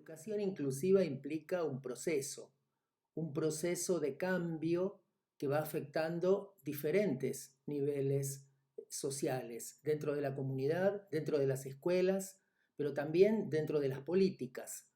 Educación inclusiva implica un proceso de cambio que va afectando diferentes niveles sociales dentro de la comunidad, dentro de las escuelas, pero también dentro de las políticas.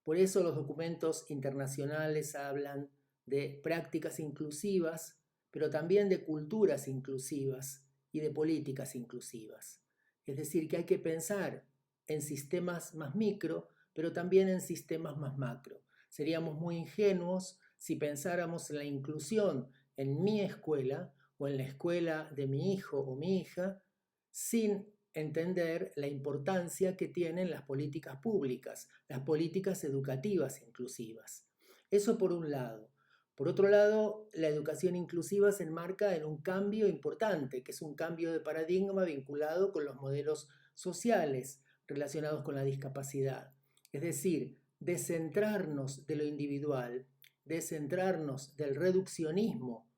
Por eso los documentos internacionales hablan de prácticas inclusivas, pero también de culturas inclusivas y de políticas inclusivas. Es decir, que hay que pensar en sistemas más micro, pero también en sistemas más macro. Seríamos muy ingenuos si pensáramos en la inclusión en mi escuela o en la escuela de mi hijo o mi hija sin entender la importancia que tienen las políticas públicas, las políticas educativas inclusivas. Eso por un lado. Por otro lado, la educación inclusiva se enmarca en un cambio importante, que es un cambio de paradigma vinculado con los modelos sociales relacionados con la discapacidad. Es decir, descentrarnos de lo individual, descentrarnos del reduccionismo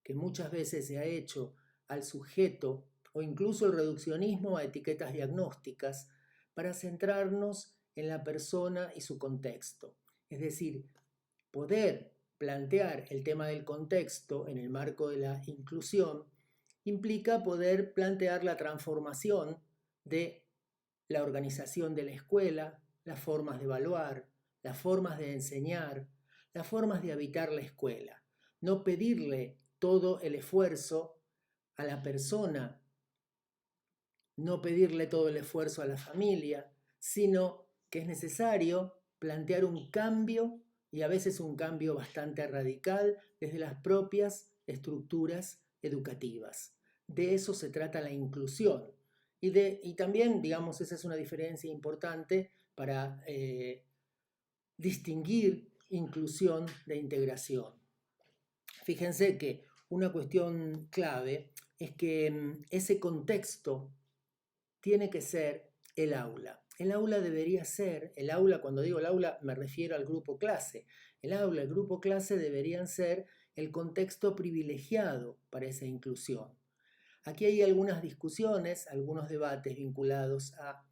que muchas veces se ha hecho al sujeto o incluso el reduccionismo a etiquetas diagnósticas para centrarnos en la persona y su contexto. Es decir, poder plantear el tema del contexto en el marco de la inclusión implica poder plantear la transformación de la organización de la escuela, las formas de evaluar, las formas de enseñar, las formas de habitar la escuela. No pedirle todo el esfuerzo a la persona, no pedirle todo el esfuerzo a la familia, sino que es necesario plantear un cambio y a veces un cambio bastante radical desde las propias estructuras educativas. De eso se trata la inclusión. Y también, digamos, esa es una diferencia importante para distinguir inclusión de integración. Fíjense que una cuestión clave es que ese contexto tiene que ser el aula. El aula debería ser, el aula, cuando digo el aula me refiero al grupo clase. El aula, el grupo clase deberían ser el contexto privilegiado para esa inclusión. Aquí hay algunas discusiones, algunos debates vinculados a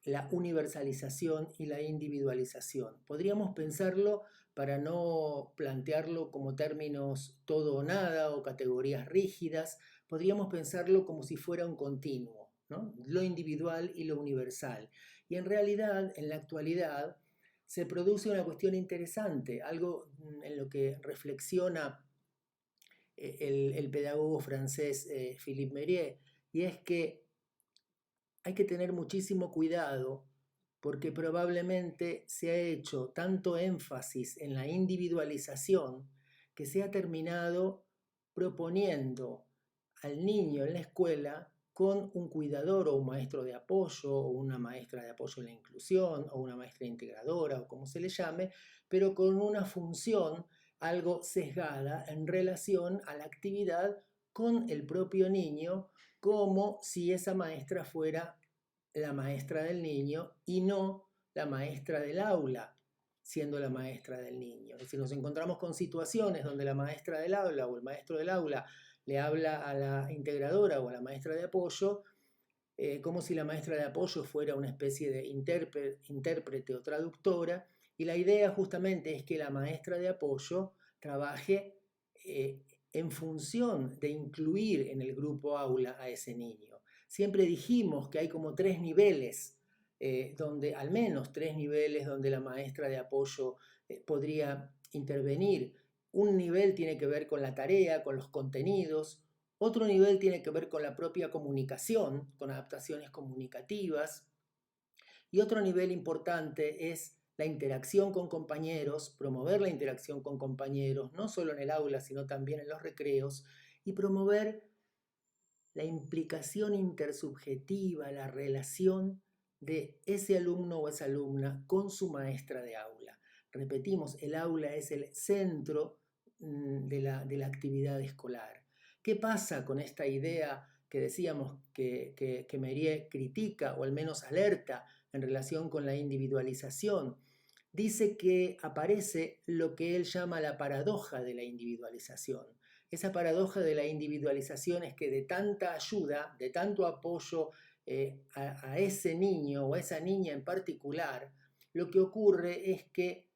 la universalización y la individualización. Podríamos pensarlo, para no plantearlo como términos todo o nada o categorías rígidas, podríamos pensarlo como si fuera un continuo, ¿no? Lo individual y lo universal. Y en realidad, en la actualidad, se produce una cuestión interesante, algo en lo que reflexiona el pedagogo francés Philippe Mérieux, y es que hay que tener muchísimo cuidado porque probablemente se ha hecho tanto énfasis en la individualización que se ha terminado proponiendo al niño en la escuela con un cuidador o un maestro de apoyo o una maestra de apoyo en la inclusión o una maestra integradora o como se le llame, pero con una función algo sesgada en relación a la actividad con el propio niño, como si esa maestra fuera la maestra del niño y no la maestra del aula, siendo la maestra del niño. Es decir, nos encontramos con situaciones donde la maestra del aula o el maestro del aula le habla a la integradora o a la maestra de apoyo como si la maestra de apoyo fuera una especie de intérprete o traductora, y la idea justamente es que la maestra de apoyo trabaje en función de incluir en el grupo aula a ese niño. Siempre dijimos que hay como tres niveles, donde al menos tres niveles donde la maestra de apoyo podría intervenir. Un nivel tiene que ver con la tarea, con los contenidos. Otro nivel tiene que ver con la propia comunicación, con adaptaciones comunicativas. Y otro nivel importante es la interacción con compañeros, promover la interacción con compañeros, no solo en el aula, sino también en los recreos, y promover la implicación intersubjetiva, la relación de ese alumno o esa alumna con su maestra de aula. Repetimos, el aula es el centro de la actividad escolar. ¿Qué pasa con esta idea que decíamos que Mérieux critica o al menos alerta en relación con la individualización? Dice que aparece lo que él llama la paradoja de la individualización. Esa paradoja de la individualización es que de tanta ayuda, de tanto apoyo a ese niño o a esa niña en particular, lo que ocurre es que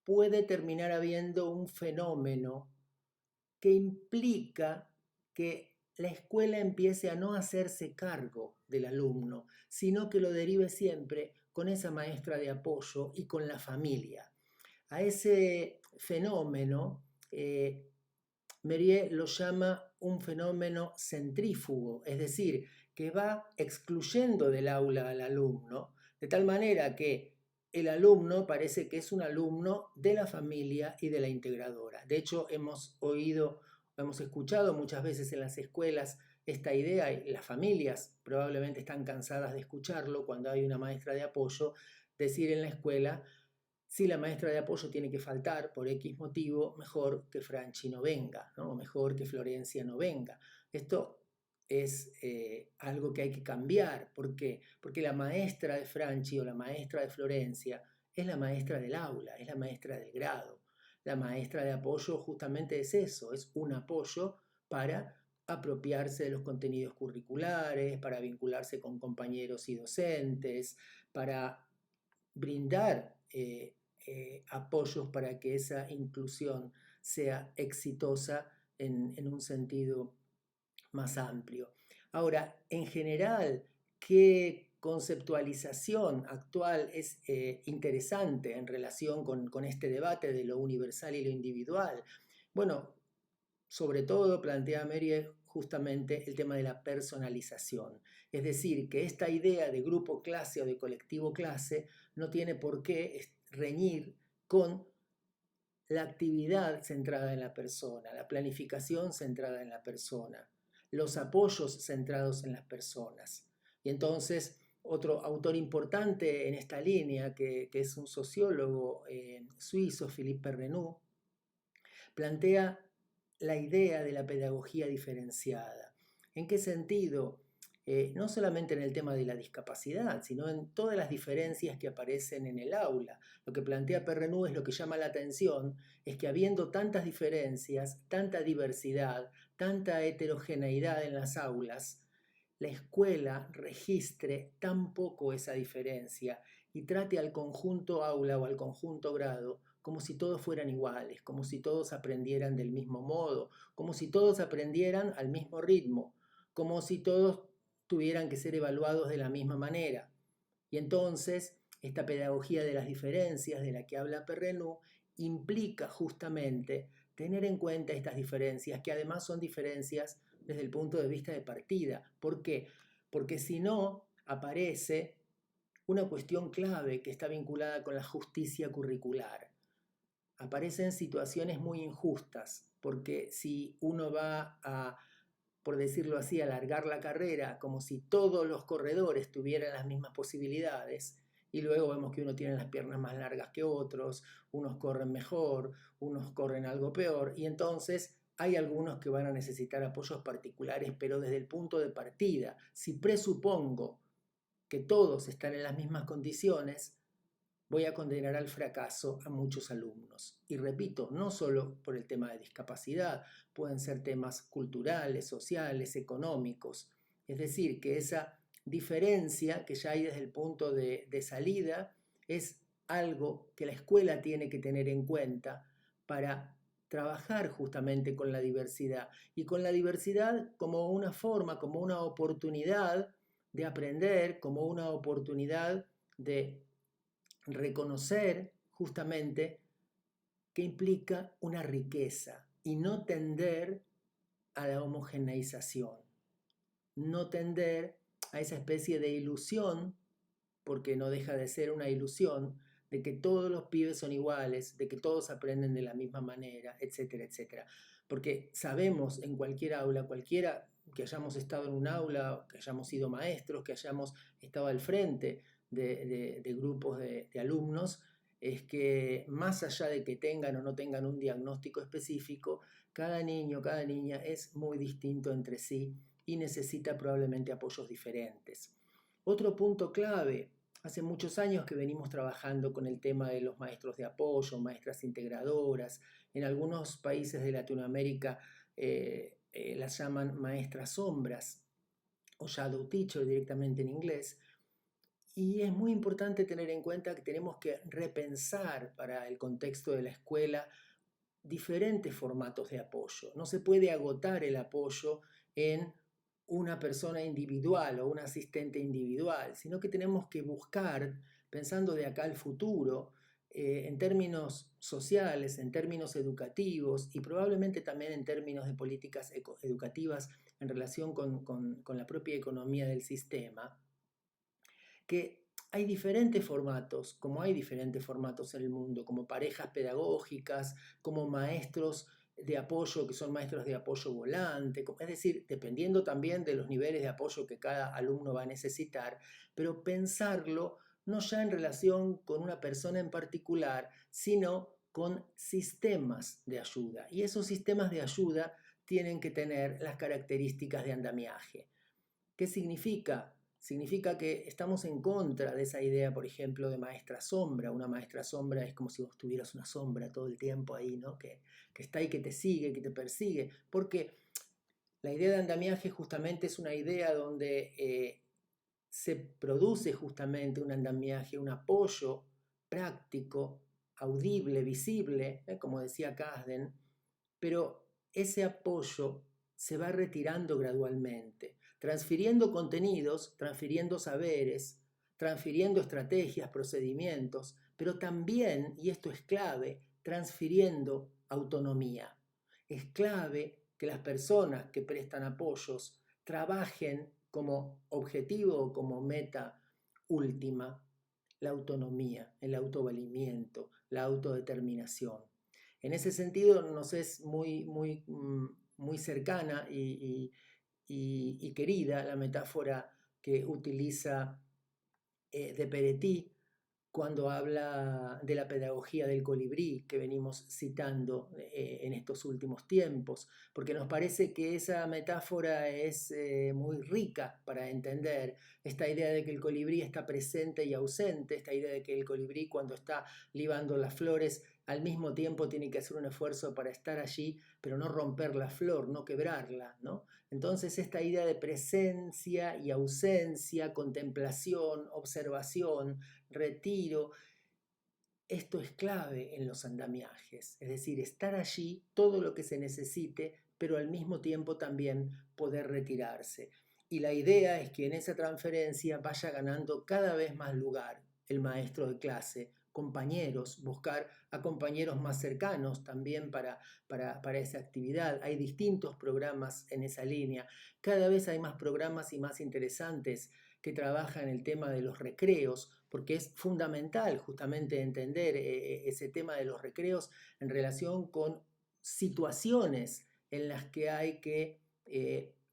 puede terminar habiendo un fenómeno que implica que la escuela empiece a no hacerse cargo del alumno, sino que lo derive siempre con esa maestra de apoyo y con la familia. A ese fenómeno, Mérieux lo llama un fenómeno centrífugo, es decir, que va excluyendo del aula al alumno, de tal manera que el alumno parece que es un alumno de la familia y de la integradora. De hecho, hemos escuchado muchas veces en las escuelas esta idea, y las familias probablemente están cansadas de escucharlo cuando hay una maestra de apoyo, decir en la escuela: si la maestra de apoyo tiene que faltar por X motivo, mejor que Franchi no venga, ¿no? O mejor que Florencia no venga. Esto es algo que hay que cambiar. ¿Por qué? Porque la maestra de Franchi o la maestra de Florencia es la maestra del aula, es la maestra del grado. La maestra de apoyo justamente es eso, es un apoyo para apropiarse de los contenidos curriculares, para vincularse con compañeros y docentes, para brindar apoyos para que esa inclusión sea exitosa en un sentido más amplio. Ahora, en general, ¿qué conceptualización actual es interesante en relación con este debate de lo universal y lo individual? Bueno, sobre todo plantea Mérieux justamente el tema de la personalización. Es decir, que esta idea de grupo clase o de colectivo clase no tiene por qué reñir con la actividad centrada en la persona, la planificación centrada en la persona, los apoyos centrados en las personas. Y entonces, otro autor importante en esta línea, que es un sociólogo suizo, Philippe Perrenoud, plantea la idea de la pedagogía diferenciada. ¿En qué sentido? No solamente en el tema de la discapacidad, sino en todas las diferencias que aparecen en el aula. Lo que plantea Perrenoud es lo que llama la atención, es que habiendo tantas diferencias, tanta diversidad, tanta heterogeneidad en las aulas, la escuela registre tan poco esa diferencia y trate al conjunto aula o al conjunto grado como si todos fueran iguales, como si todos aprendieran del mismo modo, como si todos aprendieran al mismo ritmo, como si todos tuvieran que ser evaluados de la misma manera. Y entonces, esta pedagogía de las diferencias de la que habla Perrenoud implica justamente tener en cuenta estas diferencias, que además son diferencias desde el punto de vista de partida. ¿Por qué? Porque si no, aparece una cuestión clave que está vinculada con la justicia curricular. Aparecen situaciones muy injustas, porque si uno va a, por decirlo así, alargar la carrera como si todos los corredores tuvieran las mismas posibilidades, y luego vemos que uno tiene las piernas más largas que otros, unos corren mejor, unos corren algo peor, y entonces hay algunos que van a necesitar apoyos particulares, pero desde el punto de partida, si presupongo que todos están en las mismas condiciones, voy a condenar al fracaso a muchos alumnos. Y repito, no solo por el tema de discapacidad, pueden ser temas culturales, sociales, económicos. Es decir, que esa diferencia que ya hay desde el punto de salida es algo que la escuela tiene que tener en cuenta para trabajar justamente con la diversidad. Y con la diversidad como una forma, como una oportunidad de aprender, como una oportunidad de reconocer justamente que implica una riqueza y no tender a la homogeneización, no tender a esa especie de ilusión, porque no deja de ser una ilusión, de que todos los pibes son iguales, de que todos aprenden de la misma manera, etcétera, etcétera. Porque sabemos en cualquier aula, cualquiera que hayamos estado en un aula, que hayamos sido maestros, que hayamos estado al frente de grupos de alumnos, es que más allá de que tengan o no tengan un diagnóstico específico, cada niño, cada niña es muy distinto entre sí y necesita probablemente apoyos diferentes. Otro punto clave: hace muchos años que venimos trabajando con el tema de los maestros de apoyo, maestras integradoras. En algunos países de Latinoamérica las llaman maestras sombras o shadow teacher directamente en inglés. Y es muy importante tener en cuenta que tenemos que repensar para el contexto de la escuela diferentes formatos de apoyo. No se puede agotar el apoyo en una persona individual o un asistente individual, sino que tenemos que buscar, pensando de acá al futuro, en términos sociales, en términos educativos y probablemente también en términos de políticas educativas en relación con la propia economía del sistema, que hay diferentes formatos, como hay diferentes formatos en el mundo, como parejas pedagógicas, como maestros de apoyo, que son maestros de apoyo volante, es decir, dependiendo también de los niveles de apoyo que cada alumno va a necesitar, pero pensarlo no ya en relación con una persona en particular, sino con sistemas de ayuda. Y esos sistemas de ayuda tienen que tener las características de andamiaje. ¿Qué significa? Significa que estamos en contra de esa idea, por ejemplo, de maestra sombra. Una maestra sombra es como si vos tuvieras una sombra todo el tiempo ahí, ¿no? Que está ahí, que te sigue, que te persigue. Porque la idea de andamiaje justamente es una idea donde se produce justamente un andamiaje, un apoyo práctico, audible, visible, como decía Kasden, pero ese apoyo se va retirando gradualmente, transfiriendo contenidos, transfiriendo saberes, transfiriendo estrategias, procedimientos, pero también, y esto es clave, transfiriendo autonomía. Es clave que las personas que prestan apoyos trabajen como objetivo o como meta última la autonomía, el autovalimiento, la autodeterminación. En ese sentido nos es muy cercana y querida la metáfora que utiliza de Peretti cuando habla de la pedagogía del colibrí que venimos citando en estos últimos tiempos, porque nos parece que esa metáfora es muy rica para entender esta idea de que el colibrí está presente y ausente, esta idea de que el colibrí cuando está libando las flores al mismo tiempo tiene que hacer un esfuerzo para estar allí, pero no romper la flor, no quebrarla, ¿no? Entonces esta idea de presencia y ausencia, contemplación, observación, retiro, esto es clave en los andamiajes, es decir, estar allí todo lo que se necesite, pero al mismo tiempo también poder retirarse. Y la idea es que en esa transferencia vaya ganando cada vez más lugar el maestro de clase, compañeros, buscar a compañeros más cercanos también para esa actividad. Hay distintos programas en esa línea, cada vez hay más programas y más interesantes que trabajan el tema de los recreos, porque es fundamental justamente entender ese tema de los recreos en relación con situaciones en las que hay que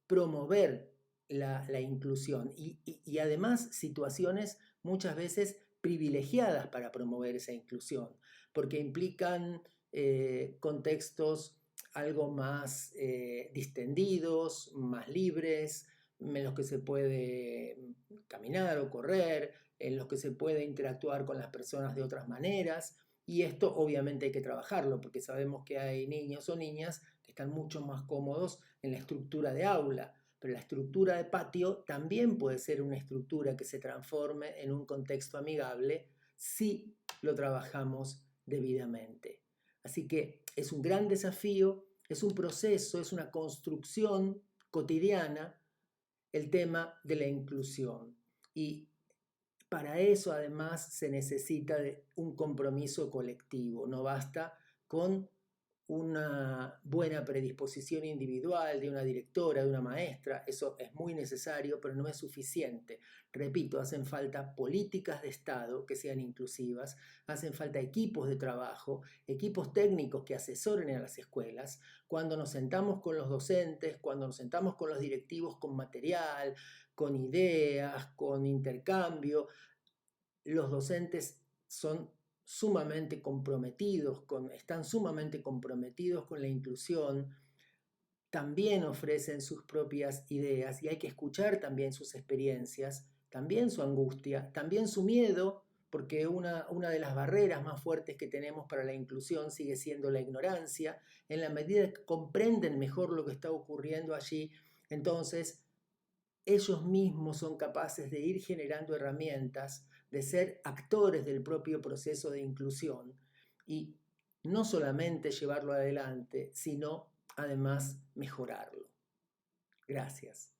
promover la inclusión y además situaciones muchas veces privilegiadas para promover esa inclusión, porque implican contextos algo más distendidos, más libres, en los que se puede caminar o correr, en los que se puede interactuar con las personas de otras maneras. Y esto obviamente hay que trabajarlo, porque sabemos que hay niños o niñas que están mucho más cómodos en la estructura de aula, pero la estructura de patio también puede ser una estructura que se transforme en un contexto amigable si lo trabajamos debidamente. Así que es un gran desafío, es un proceso, es una construcción cotidiana el tema de la inclusión. Y para eso además se necesita de un compromiso colectivo, no basta con una buena predisposición individual de una directora, de una maestra, eso es muy necesario, pero no es suficiente. Repito, hacen falta políticas de Estado que sean inclusivas, hacen falta equipos de trabajo, equipos técnicos que asesoren a las escuelas. Cuando nos sentamos con los docentes, cuando nos sentamos con los directivos con material, con ideas, con intercambio, los docentes son sumamente comprometidos están sumamente comprometidos con la inclusión, también ofrecen sus propias ideas y hay que escuchar también sus experiencias, también su angustia, también su miedo, porque una de las barreras más fuertes que tenemos para la inclusión sigue siendo la ignorancia. En la medida que comprenden mejor lo que está ocurriendo allí, entonces ellos mismos son capaces de ir generando herramientas, de ser actores del propio proceso de inclusión y no solamente llevarlo adelante, sino además mejorarlo. Gracias.